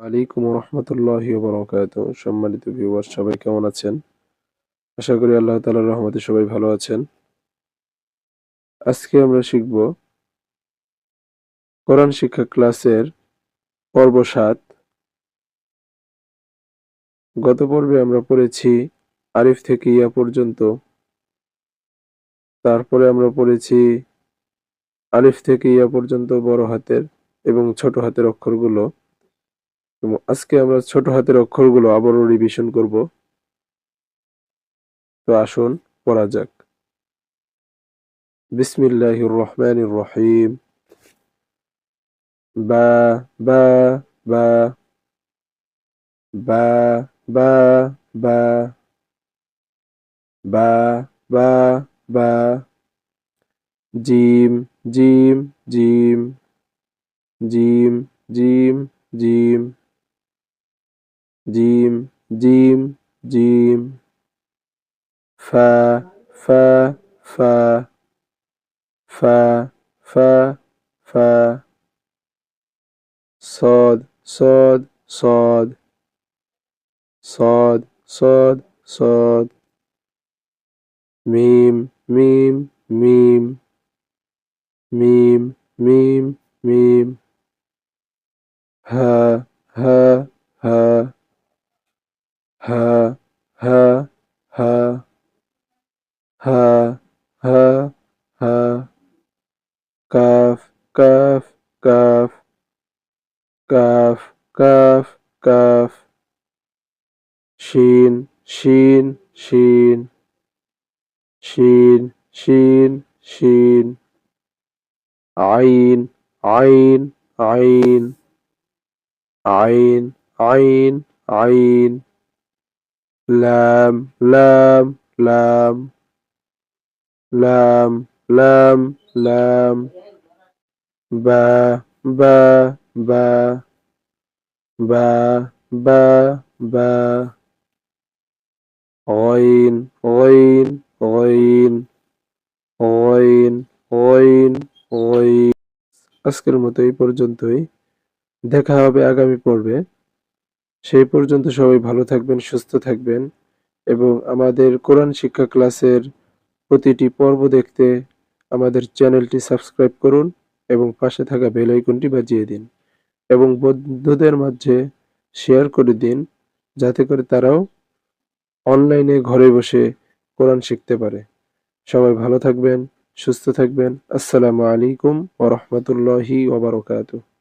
আলাইকুম রহমতুল্লাহি ওয়া সম্মানিত ভিউয়ার সবাই কেমন আছেন? আশা করি আল্লাহ তাআলার রহমতে সবাই ভালো আছেন। আজকে আমরা শিখব কোরআন শিক্ষা ক্লাসের পর্ব ৭। গত পর্বে আমরা পড়েছি আলিফ থেকে ইয়া পর্যন্ত। তারপরে আমরা পড়েছি আলিফ থেকে ইয়া পর্যন্ত বড় হাতের এবং ছোট হাতের অক্ষরগুলো। এবং আজকে আমরা ছোট হাতের অক্ষরগুলো আবারও রিভিশন করব। তো আসুন পড়া যাক। বিসমিল্লাহির রহমানির রহিম। বা বা বা বা বা বা বা বা বা gym gym gym gym gym gym gym gym gym ফা ফা ফা ফা ফা ফা صاد صاد صاد صاد صاد صاد ميم ميم ميم ميم ميم ميم ها ها ها ها ها ها ها ها ها কাফ কাফ কাফ কাফ কাফ কাফ শিন শিন শিন শিন শিন শিন আইন আইন আইন আইন আইন আইন লাম লাম লাম লাম লাম লাম বা বা বা বা বা বা غين غين غين غين غين غين আজকের মতো এই পর্যন্তই। দেখা হবে আগামী পর্বে। সেই পর্যন্ত সবাই ভালো থাকবেন, সুস্থ থাকবেন এবং আমাদের কোরআন শিক্ষা ক্লাসের প্রতিটি পর্ব দেখতে আমাদের চ্যানেলটি সাবস্ক্রাইব করুন এবং পাশে থাকা বেল আইকনটি বাজিয়ে দিন এবং বন্ধুদের মাঝে শেয়ার করে দিন, যাতে করে তারাও অনলাইনে ঘরে বসে কোরআন শিখতে পারে। সবাই ভালো থাকবেন, সুস্থ থাকবেন। আসসালামু আলাইকুম ওয়া রাহমাতুল্লাহি ওয়া বারাকাতুহু।